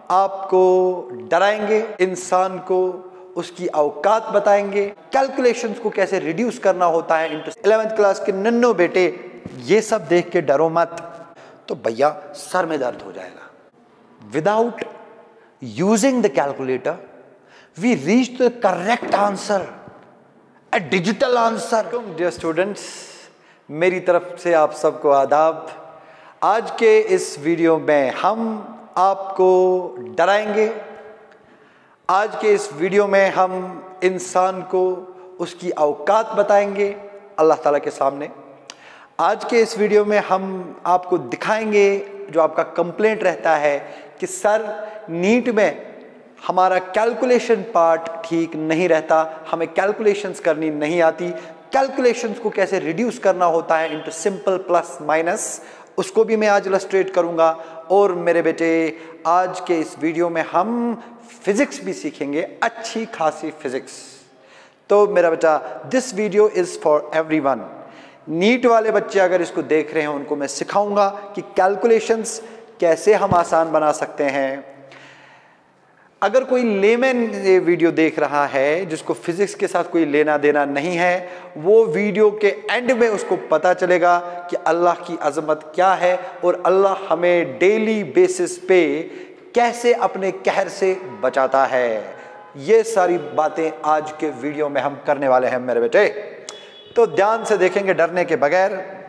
आपको डराएंगे, इंसान को उसकी औकात बताएंगे, कैलकुलेशंस को कैसे रिड्यूस करना होता है इंटू 11th क्लास के नन्नो बेटे, ये सब देख के डरो मत, तो भैया सर में दर्द हो जाएगा। Without using the calculator we reach the correct answer, a digital answer. Dear students, मेरी तरफ से आप सबको आदाब। आज के इस वीडियो में हम आपको डराएंगे। आज के इस वीडियो में हम इंसान को उसकी औकात बताएंगे अल्लाह ताला के सामने। आज के इस वीडियो में हम आपको दिखाएंगे जो आपका कंप्लेंट रहता है कि सर नीट में हमारा कैलकुलेशन पार्ट ठीक नहीं रहता, हमें कैलकुलेशंस करनी नहीं आती, कैलकुलेशंस को कैसे रिड्यूस करना होता है इनटू सिंपल प्लस माइनस, उसको भी मैं आज इलस्ट्रेट करूंगा। और मेरे बेटे, आज के इस वीडियो में हम फिजिक्स भी सीखेंगे, अच्छी खासी फिजिक्स। तो मेरा बेटा, this video is for everyone. NEET वाले बच्चे अगर इसको देख रहे हैं उनको मैं सिखाऊंगा कि कैलकुलेशंस कैसे हम आसान बना सकते हैं। अगर कोई लेमैन ये वीडियो देख रहा है जिसको फिजिक्स के साथ कोई लेना देना नहीं है, वो वीडियो के एंड में उसको पता चलेगा कि अल्लाह की अजमत क्या है और अल्लाह हमें डेली बेसिस पे कैसे अपने कहर से बचाता है। ये सारी बातें आज के वीडियो में हम करने वाले हैं मेरे बेटे, तो ध्यान से देखेंगे, डरने के बगैर।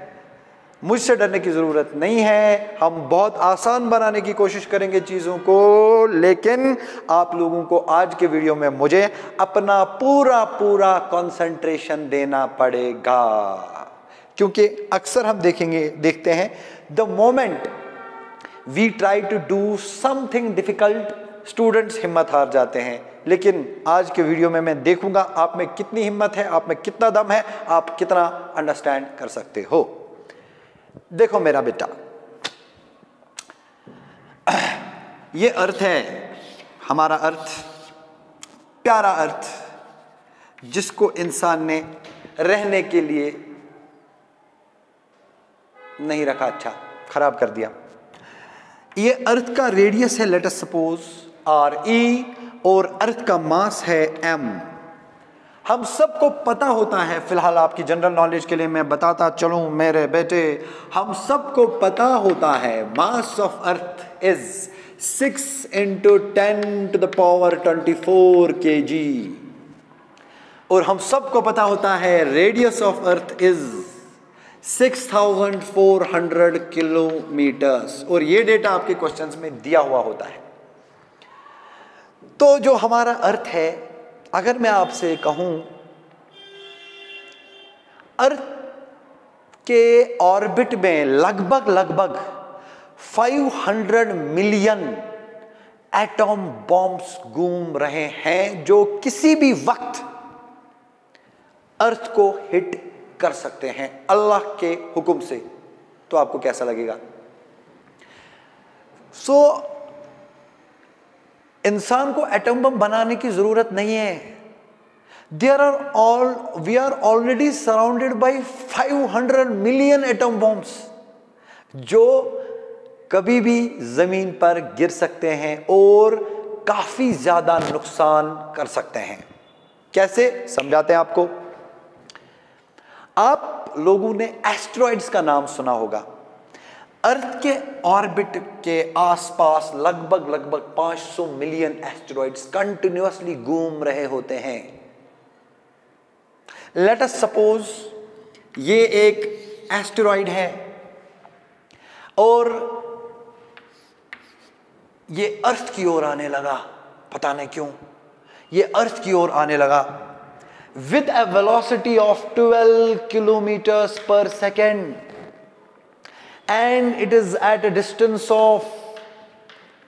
मुझसे डरने की ज़रूरत नहीं है, हम बहुत आसान बनाने की कोशिश करेंगे चीज़ों को, लेकिन आप लोगों को आज के वीडियो में मुझे अपना पूरा कंसंट्रेशन देना पड़ेगा, क्योंकि अक्सर हम देखते हैं the moment we try to do something difficult, students हिम्मत हार जाते हैं। लेकिन आज के वीडियो में मैं देखूंगा आप में कितनी हिम्मत है, आप में कितना दम है, आप कितना अंडरस्टैंड कर सकते हो। देखो मेरा बेटा, ये अर्थ है हमारा अर्थ, प्यारा अर्थ, जिसको इंसान ने रहने के लिए नहीं रखा, अच्छा खराब कर दिया। ये अर्थ का रेडियस है लेट अस सपोज RE और अर्थ का मास है M। हम सबको पता होता है, फिलहाल आपकी जनरल नॉलेज के लिए मैं बताता चलूं मेरे बेटे, हम सबको पता होता है mass of earth is 6 × 10⁻24 kg, और हम सबको पता होता है radius of earth is 6400 kilometres, और ये डेटा आपके क्वेश्चंस में दिया हुआ होता है। तो जो हमारा अर्थ है, अगर मैं आपसे कहूं अर्थ के ऑर्बिट में लगभग 500 मिलियन एटॉम बॉम्ब्स घूम रहे हैं जो किसी भी वक्त अर्थ को हिट कर सकते हैं अल्लाह के हुक्म से। तो आपको कैसा लगेगा? इंसान को एटम बम बनाने की जरूरत नहीं है। We are already surrounded by 500 million atom bombs जो कभी भी जमीन पर गिर सकते हैं और काफी ज्यादा नुकसान कर सकते हैं। कैसे समझाते हैं आपको। आप लोगों ने एस्टेरॉइड्स का नाम सुना होगा। अर्थ के ऑर्बिट के आसपास लगभग 500 मिलियन एस्टेरॉइड्स कंटिन्यूअसली घूम रहे होते हैं। लेट अस सपोज ये एक एस्टेरॉइड है और ये अर्थ की ओर आने लगा, पता नहीं क्यों ये अर्थ की ओर आने लगा with a velocity of 12 kilometers per second, and it is at a distance of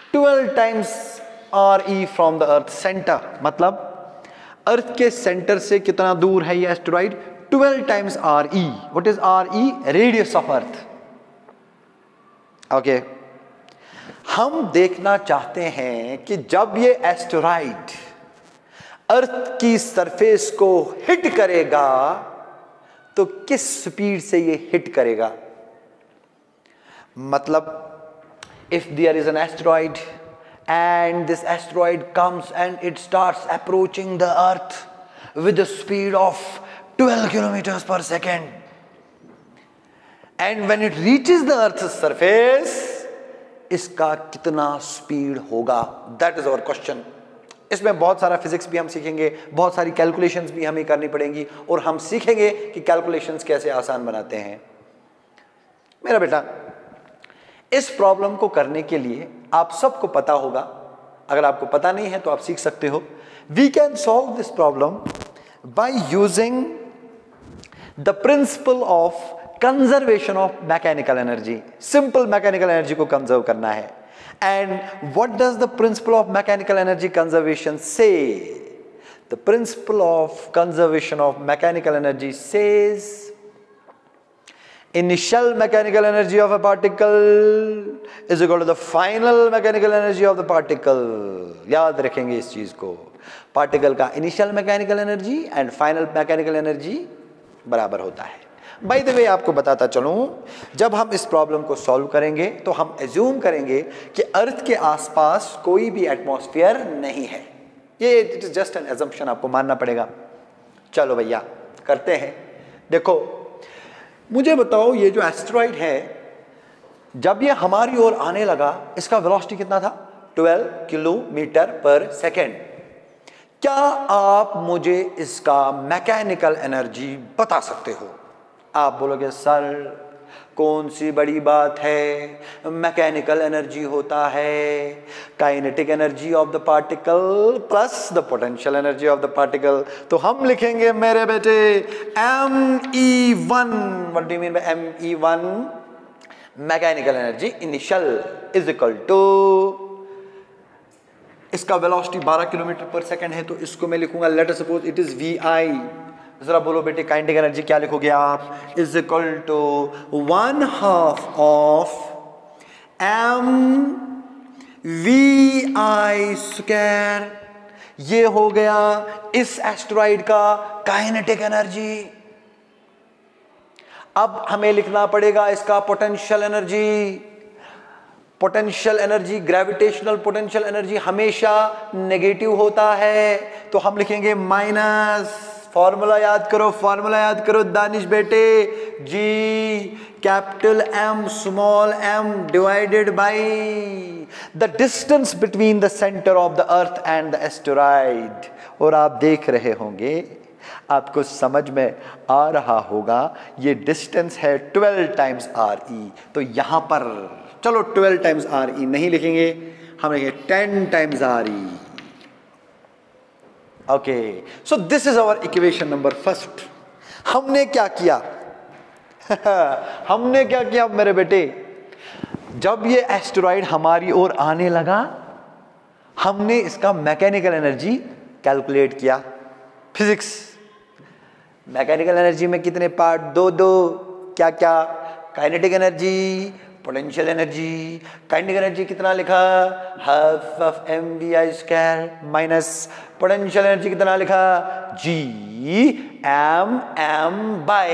12 times RE from the earth center। मतलब अर्थ के सेंटर से कितना दूर है ये asteroid? 12 times RE। what is RE? Radius of earth. Okay, हम देखना चाहते हैं कि जब ये एस्टेरॉइड अर्थ की सरफेस को हिट करेगा तो किस स्पीड से ये हिट करेगा। मतलब if there is an asteroid and this asteroid comes and it starts approaching the earth with the speed of 12 kilometers per second. And when it reaches the earth's surface, इसका कितना speed होगा? That is our question. इसमें बहुत सारा physics भी हम सीखेंगे, बहुत सारी कैलकुलेशंस भी हमें करनी पड़ेंगी, और हम सीखेंगे कि कैलकुलेशंस कैसे आसान बनाते हैं. मेरा बेटा, इस प्रॉब्लम को करने के लिए आप सबको पता होगा, अगर आपको पता नहीं है तो आप सीख सकते हो. We can solve this problem by using the principle of conservation of mechanical energy. Simple mechanical energy को कंजर्व करना है. And what does the principle of mechanical energy conservation से? The principle of conservation of mechanical energy says initial mechanical energy of a particle is equal to the final mechanical energy of the particle. याद रखेंगे इस चीज को. Particle का initial mechanical energy and final mechanical energy बराबर होता है. By the way आपको बताता चलूं, जब हम इस प्रॉब्लम को सॉल्व करेंगे तो हम एज्यूम करेंगे कि अर्थ के आसपास कोई भी एटमॉस्फेयर नहीं है. ये it is just an assumption, आपको मानना पड़ेगा. चलो भैया करते हैं. देखो मुझे बताओ, ये जो एस्टेरॉइड है जब ये हमारी ओर आने लगा, इसका वेलोसिटी कितना था? 12 किलोमीटर पर सेकेंड. क्या आप मुझे इसका मैकेनिकल एनर्जी बता सकते हो? आप बोलोगे सर कौन सी बड़ी बात है, मैकेनिकल एनर्जी होता है kinetic energy of the particle plus the potential energy of the particle. तो हम लिखेंगे मेरे बेटे ME1. What do you mean by ME1? Mechanical energy initial is equal to, इसका वेलोसिटी 12 किलोमीटर पर सेकेंड है तो इसको मैं लिखूंगा, let us suppose it is VI. जरा बोलो बेटे काइनेटिक एनर्जी क्या लिखोगे आप? Is equal to 1/2 of MVI². ये हो गया इस एस्टेरॉइड का काइनेटिक एनर्जी. अब हमें लिखना पड़ेगा इसका potential energy. Potential energy, gravitational potential energy हमेशा नेगेटिव होता है, तो हम लिखेंगे माइनस. फॉर्मूला याद करो, फॉर्मूला याद करो दानिश बेटे. G capital M small m divided by the distance between the centre of the earth and the asteroid. और आप देख रहे होंगे, आपको समझ में आ रहा होगा, ये डिस्टेंस है 12 टाइम्स RE. तो यहां पर चलो 12 टाइम्स RE नहीं लिखेंगे, हम लिखेंगे 10 times RE. Okay, so this is our equation number first. हमने क्या किया? हमने क्या किया मेरे बेटे? जब ये एस्टेरॉइड हमारी ओर आने लगा, हमने इसका मैकेनिकल एनर्जी कैलकुलेट किया. फिजिक्स, मैकेनिकल एनर्जी में कितने पार्ट? दो. क्या क्या? Kinetic energy, potential energy. Kinetic energy कितना लिखा? Half of MVI² minus potential energy कितना लिखा? GM by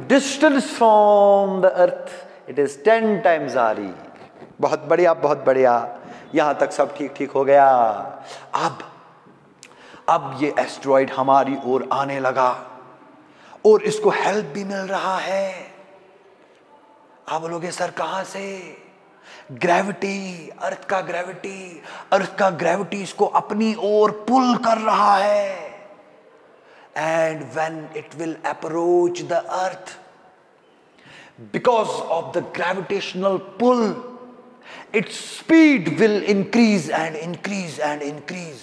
distance from the earth, it is 10 times RE. बहुत बढ़िया, बहुत बढ़िया. यहां तक सब ठीक ठीक हो गया. अब ये एस्टेरॉइड हमारी ओर आने लगा और इसको हेल्प भी मिल रहा है. आप बोलोगे सर कहां से? ग्रेविटी, अर्थ का ग्रेविटी इसको अपनी ओर पुल कर रहा है. And when it will approach the earth, because of the gravitational pull, its speed will increase and increase and increase.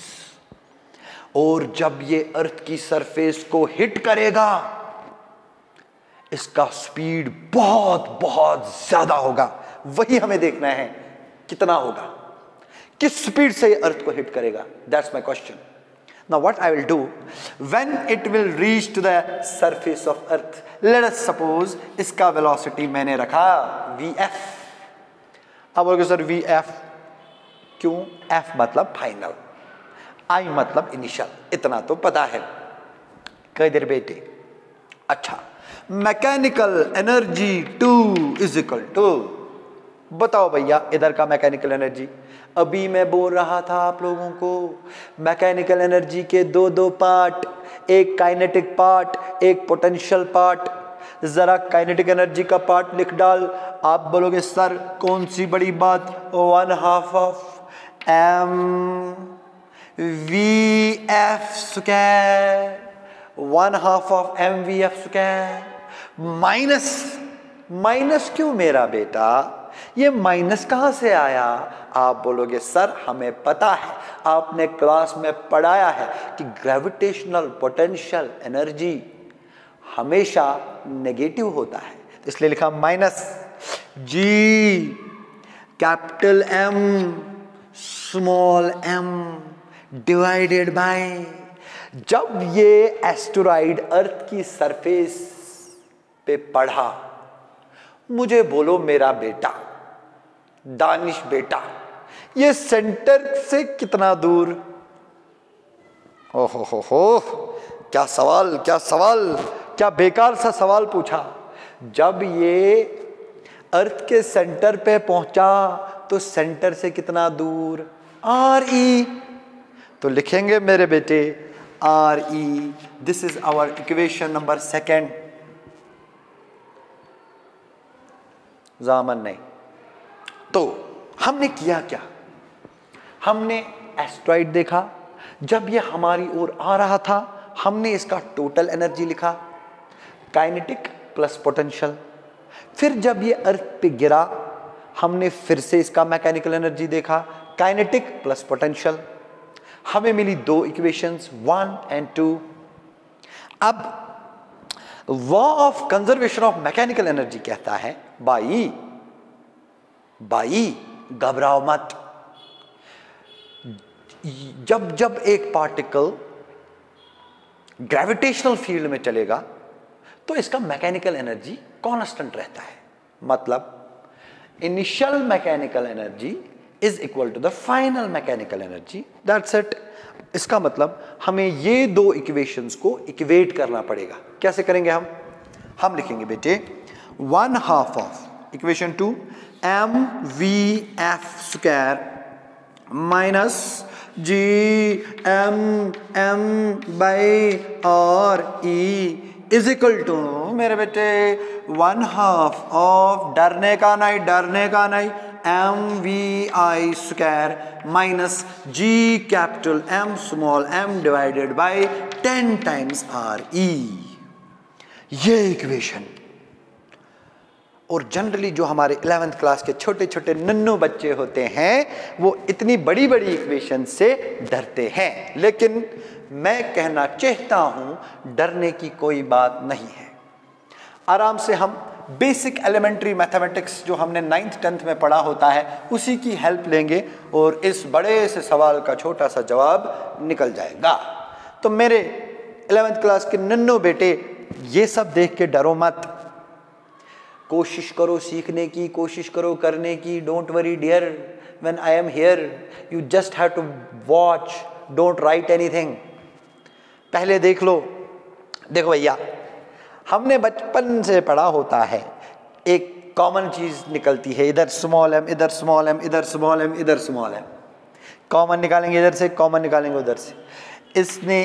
और जब ये अर्थ की सरफेस को हिट करेगा, इसका स्पीड बहुत बहुत ज्यादा होगा. वही हमें देखना है, कितना होगा, किस स्पीड से अर्थ को हिट करेगा. That's my question. Now what I will do, when it will reach to the surface of earth, let us suppose इसका वेलोसिटी मैंने रखा VF. अब बोलोगे सर VF क्यों? F मतलब फाइनल, I मतलब इनिशियल. इतना तो पता है. कई देर बेटे. अच्छा, mechanical energy 2 is equal to बताओ भैया इधर का मैकेनिकल एनर्जी। अभी मैं बोल रहा था आप लोगों को मैकेनिकल एनर्जी के दो पार्ट, एक काइनेटिक पार्ट, एक पोटेंशियल पार्ट। जरा काइनेटिक एनर्जी का पार्ट लिख डाल। आप बोलोगे सर कौन सी बड़ी बात, 1/2 of mvf square, 1/2 of mvf square. Minus क्यों मेरा बेटा, ये माइनस कहां से आया? आप बोलोगे सर हमें पता है, आपने क्लास में पढ़ाया है कि ग्रेविटेशनल पोटेंशियल एनर्जी हमेशा नेगेटिव होता है, तो इसलिए लिखा minus G capital M small M divided by. जब ये एस्टेरॉइड अर्थ की सरफेस पे पढ़ा, मुझे बोलो मेरा बेटा दानिश बेटा, ये सेंटर से कितना दूर? ओहो हो, क्या सवाल, क्या सवाल, क्या बेकार सा सवाल पूछा। जब ये अर्थ के सेंटर पे पहुंचा तो सेंटर से कितना दूर? RE। तो लिखेंगे मेरे बेटे RE। This is our equation number 2। जामन नहीं। तो हमने किया क्या? हमने एस्टेरॉइड देखा, जब ये हमारी ओर आ रहा था हमने इसका टोटल एनर्जी लिखा, काइनेटिक प्लस पोटेंशियल। फिर जब ये अर्थ पे गिरा हमने फिर से इसका मैकेनिकल एनर्जी देखा, काइनेटिक प्लस पोटेंशियल। हमें मिली 2 इक्वेशंस 1 और 2। अब law of conservation of mechanical energy कहता है बाई घबराओ मत, जब एक पार्टिकल ग्रेविटेशनल फील्ड में चलेगा तो इसका मैकेनिकल एनर्जी कांस्टेंट रहता है। मतलब initial mechanical energy is equal to the final mechanical energy, that's it. इसका मतलब हमें ये 2 इक्वेशंस को इक्वेट करना पड़ेगा। कैसे करेंगे हम लिखेंगे बेटे 1/2 ऑफ equation 2 mvf square minus gm by RE is equal to मेरे बेटे 1/2 ऑफ डरने का नहीं mvi square minus g capital M small m divided by 10 times RE। ये इक्वेशन। और जनरली जो हमारे 11th क्लास के छोटे छोटे नन्नू बच्चे होते हैं वो इतनी बड़ी बड़ी इक्वेशन से डरते हैं, लेकिन मैं कहना चाहता हूं डरने की कोई बात नहीं है। आराम से हम बेसिक एलिमेंट्री मैथमेटिक्स जो हमने 9th 10th में पढ़ा होता है उसी की हेल्प लेंगे और इस बड़े से सवाल का छोटा सा जवाब निकल जाएगा। तो मेरे 11th क्लास के नन्नू बेटे ये सब देख के डरो मत, कोशिश करो सीखने की, कोशिश करो करने की। Don't worry dear, when I am here you just have to watch, don't write anything. पहले देख लो। देखो भैया हमने बचपन से पढ़ा होता है, एक कॉमन चीज निकलती है, इधर स्मॉल m, इधर स्मॉल m, इधर स्मॉल m, इधर स्मॉल m। कॉमन निकालेंगे इधर से, कॉमन निकालेंगे उधर से। इसने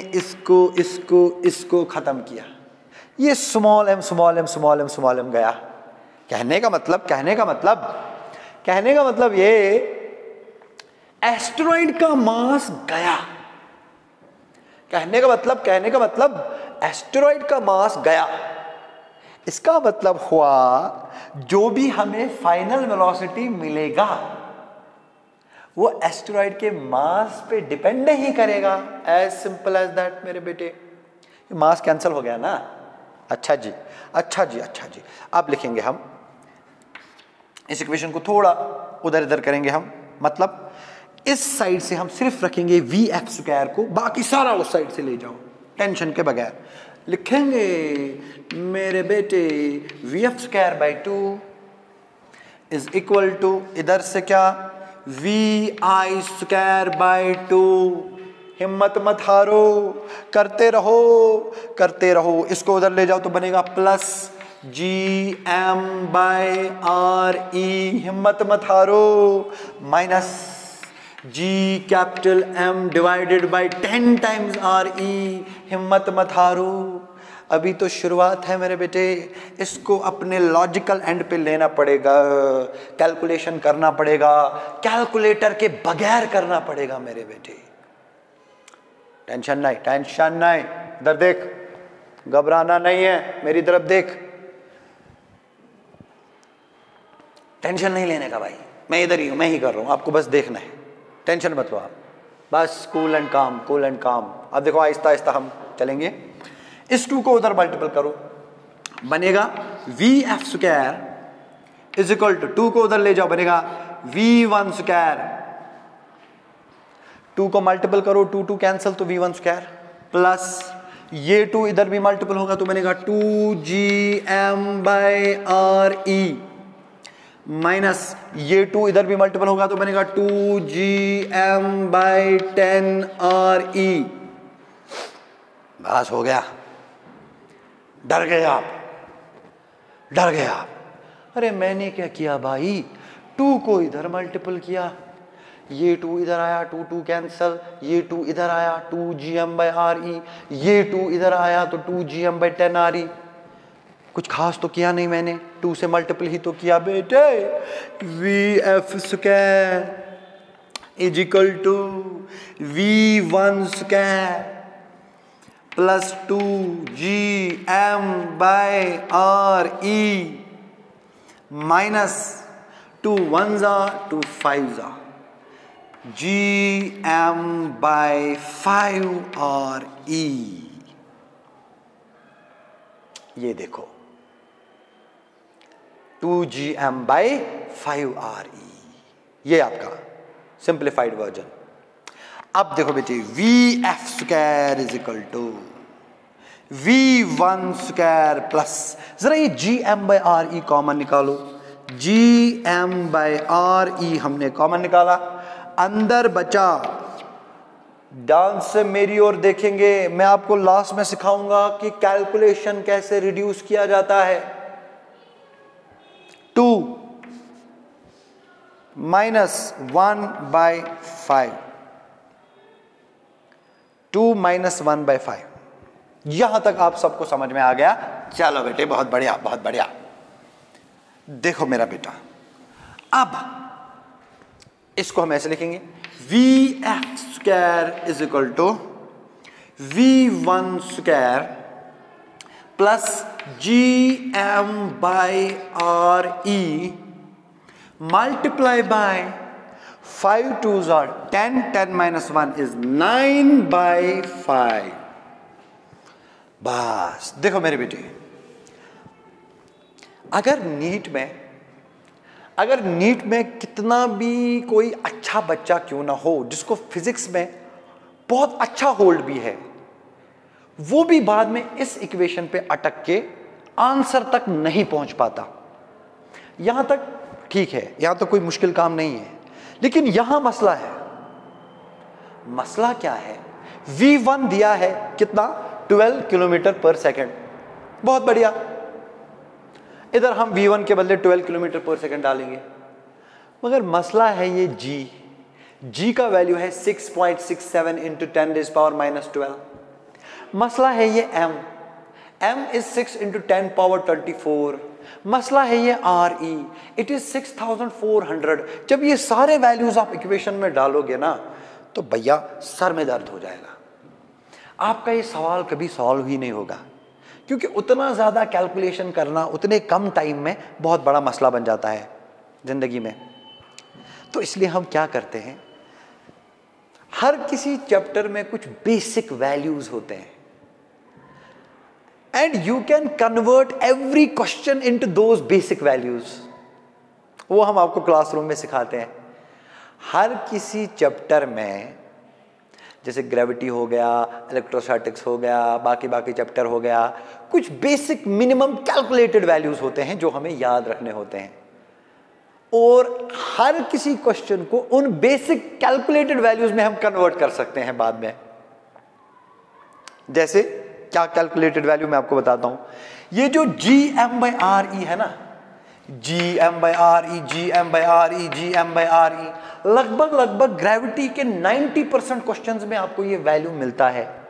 इसको खत्म किया, ये small m small m small m small m गया। कहने का मतलब ये एस्टेरॉइड का मास गया। कहने का मतलब एस्टेरॉइड का मास गया। इसका मतलब हुआ जो भी हमें फाइनल वेलोसिटी मिलेगा वो एस्टेरॉइड के मास पे डिपेंड नहीं करेगा। एज सिंपल एज दैट मेरे बेटे। मास कैंसिल हो गया ना। अच्छा जी। अब लिखेंगे हम इस इक्वेशन को थोड़ा उधर इधर करेंगे हम, मतलब इस साइड से हम सिर्फ रखेंगे vf स्क्वायर को, बाकी सारा उस साइड से ले जाओ टेंशन के बगैर। लिखेंगे मेरे बेटे vf square by 2 is equal to इधर से क्या vi स्क्वायर बाई 2। हिम्मत मत हारो, करते रहो। इसको उधर ले जाओ तो बनेगा प्लस GM/RE, हिम्मत मत हारो, minus GM divided by 10 times RE, हिम्मत मत हारो। अभी तो शुरुआत है मेरे बेटे, इसको अपने लॉजिकल एंड पे लेना पड़ेगा, कैलकुलेशन करना पड़ेगा, कैलकुलेटर के बगैर करना पड़ेगा मेरे बेटे। टेंशन नहीं, टेंशन नहीं, इधर देख, घबराना नहीं है, मेरी तरफ देख, टेंशन नहीं लेने का भाई, मैं इधर ही हूं, मैं ही कर रहा हूं, आपको बस देखना है, टेंशन मत लो आप, बस कूल एंड काम, कूल एंड काम। अब देखो आहिस्ता आहिस्ता हम चलेंगे। इस 2 को उधर मल्टीपल करो, बनेगा VF square is equal to 2 को उधर ले जाओ, बनेगा V1 स्क्वायर। 2 को मल्टीपल करो, 2 कैंसिल तो V1 स्क्वायर, प्लस ये 2 इधर भी मल्टीपल होगा तो बनेगा 2GM/RE, माइनस ये 2 इधर भी मल्टीपल होगा तो बनेगा 2GM/10RE। बस हो गया। डर गए आप, डर गए आप। अरे मैंने क्या किया भाई, 2 को इधर मल्टीपल किया, ये 2 इधर आया, 2 कैंसल, ये 2 इधर आया 2GM/RE, ये 2 इधर आया तो 2GM/10RE। कुछ खास तो किया नहीं मैंने, 2 से मल्टीपल ही तो किया बेटे। VF square is equal to V1 square plus 2GM/RE minus 2 1s are 2 5s are GM/5RE। ये देखो 2GM/5RE, ये आपका सिंप्लीफाइड वर्जन। अब देखो बेटे, VF square is equal to V1 square plus, जरा ये GM/RE कॉमन निकालो, GM/RE हमने कॉमन निकाला, अंदर बचा, डांस से मेरी ओर देखेंगे, मैं आपको लास्ट में सिखाऊंगा कि कैलकुलेशन कैसे रिड्यूस किया जाता है। 2 माइनस 1/5, 2 माइनस 1/5, यहां तक आप सबको समझ में आ गया? चलो बेटे, बहुत बढ़िया, बहुत बढ़िया। देखो मेरा बेटा, अब इसको हम ऐसे लिखेंगे, VF square is equal to V1 square plus GM/RE multiply by 5 2s are 10, 10 minus 1 is 9/5। बस देखो मेरे बेटे, अगर नीट में कितना भी कोई अच्छा बच्चा क्यों ना हो, जिसको फिजिक्स में बहुत अच्छा होल्ड भी है, वो भी बाद में इस इक्वेशन पे अटक के आंसर तक नहीं पहुंच पाता। यहां तक ठीक है, यहां तो कोई मुश्किल काम नहीं है, लेकिन यहां मसला है। मसला क्या है? V1 दिया है कितना? 12 किलोमीटर पर सेकेंड। बहुत बढ़िया, इधर हम V1 के बदले 12 किलोमीटर पर सेकेंड डालेंगे, मगर मसला है ये G का वैल्यू है 6.67 इंटू 10⁻⁻12। मसला है ये M इज 6 इंटू 10⁻24। मसला है ये RE, इट इज 6400। जब ये सारे वैल्यूज आप इक्वेशन में डालोगे ना, तो भैया सर में दर्द हो जाएगा, आपका ये सवाल कभी सॉल्व ही नहीं होगा, क्योंकि उतना ज़्यादा कैलकुलेशन करना उतने कम टाइम में बहुत बड़ा मसला बन जाता है ज़िंदगी में। तो इसलिए हम क्या करते हैं, हर किसी चैप्टर में कुछ बेसिक वैल्यूज होते हैं, and you can convert every question into those basic values. वो हम आपको क्लासरूम में सिखाते हैं। हर किसी चैप्टर में, जैसे ग्रेविटी हो गया, इलेक्ट्रोस्टैटिक्स हो गया, बाकी चैप्टर हो गया, कुछ बेसिक मिनिमम कैलकुलेटेड वैल्यूज होते हैं जो हमें याद रखने होते हैं, और हर किसी क्वेश्चन को उन बेसिक कैलकुलेटेड वैल्यूज में हम कन्वर्ट कर सकते हैं बाद में। जैसे क्या कैलकुलेटेड वैल्यू मैं आपको बताता हूं। ये जो Gm/re है ना, Gm/re, Gm/re, Gm/re, लगभग ग्रेविटी के 90% क्वेश्चंस में आपको ये वैल्यू मिलता है।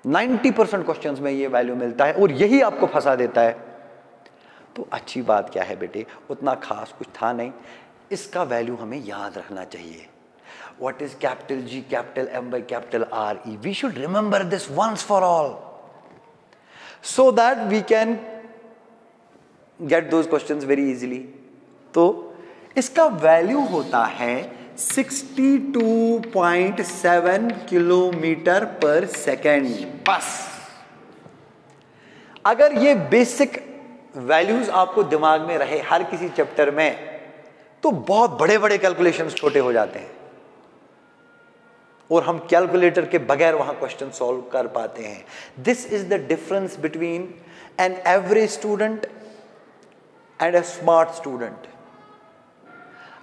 90% क्वेश्चंस में ये वैल्यू मिलता है और यही आपको फंसा देता है। तो अच्छी बात क्या है बेटे, उतना खास कुछ था नहीं, इसका वैल्यू हमें याद रखना चाहिए। What is capital G, capital M by capital RE? We should remember this once for all, so that we can get those questions very easily. तो इसका वैल्यू होता है 62.7 किलोमीटर पर सेकेंड। बस अगर ये बेसिक वैल्यूज आपको दिमाग में रहे हर किसी चैप्टर में, तो बहुत बड़े बड़े कैलकुलेशंस छोटे हो जाते हैं और हम कैलकुलेटर के बगैर वहां क्वेश्चन सॉल्व कर पाते हैं। This is the difference between an average student and a smart student.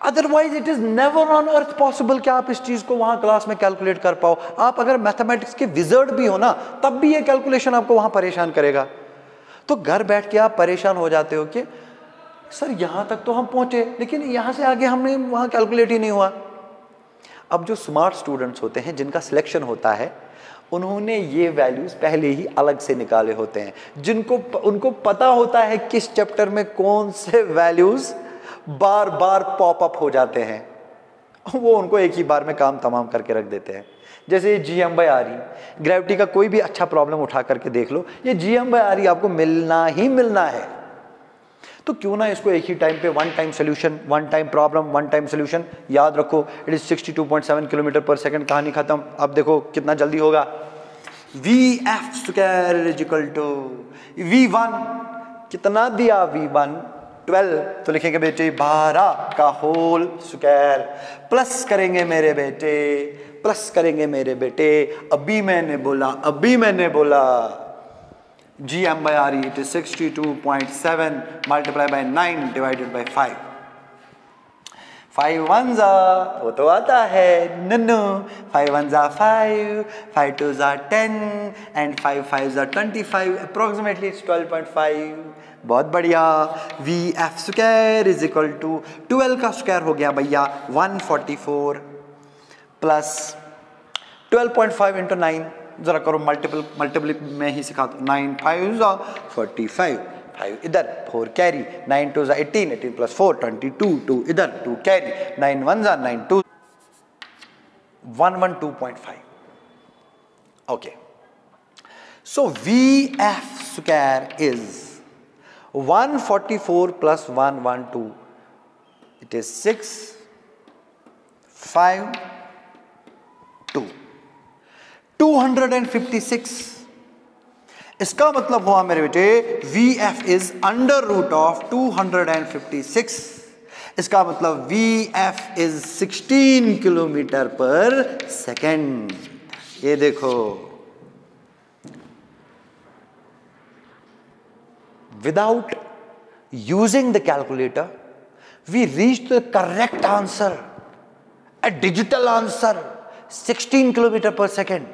Otherwise it is never on earth possible कि आप इस चीज को वहां क्लास में कैलकुलेट कर पाओ। आप अगर मैथमेटिक्स के विजर्ड भी हो ना, तब भी ये कैलकुलेशन आपको वहां परेशान करेगा। तो घर बैठ के आप परेशान हो जाते हो कि सर यहां तक तो हम पहुंचे, लेकिन यहां से आगे हमने वहां कैलकुलेट ही नहीं हुआ। अब जो स्मार्ट स्टूडेंट्स होते हैं, जिनका सिलेक्शन होता है, उन्होंने ये वैल्यूज पहले ही अलग से निकाले होते हैं, उनको पता होता है किस चैप्टर में कौन से वैल्यूज बार बार पॉपअप हो जाते हैं, वो उनको एक ही बार में काम तमाम करके रख देते हैं। जैसे Gm/re, ग्रेविटी का कोई भी अच्छा प्रॉब्लम उठा करके देख लो, ये Gm/re आपको मिलना ही मिलना है। तो क्यों ना इसको एक ही टाइम पे one time solution, one time problem, one time solution, याद रखो इट इज 62.7 किलोमीटर पर सेकंड। कहानी खत्म। अब देखो कितना जल्दी होगा। Vf² is equal to V1, कितना दिया V1 12, तो लिखेंगे बेटे 12 का होल स्क्वायर, प्लस करेंगे मेरे बेटे, प्लस करेंगे मेरे बेटे। अभी मैंने बोला Gm/re it is 62.7 multiplied by 9 divided by 5. 5 ones are, वो तो आता है Nannu, 5 ones are 5, 5 twos are 10 and 5 fives are 25. Approximately it's 12.5. बहुत बढ़िया। Vf² is equal to 12 का स्क्वायर हो गया भैया 144 प्लस 12.5 इंटू 9, जरा करो मल्टीपल में ही सिखा दो। 9 5s are 45, 5 इधर, 4 कैरी, 9 2s are 18, 18 plus 4 22, 2 इधर, 2 carry, 9 1s are 9 2, 112.5. Okay, so Vf² is 144 plus 112, it is 6 5 2, 256। इसका मतलब हुआ मेरे बेटे Vf is under root of 256। इसका मतलब Vf is 16 किलोमीटर पर सेकेंड। ये देखो, without using the calculator we reached the correct answer, a digital answer, 16 kilometre पर सेकेंड।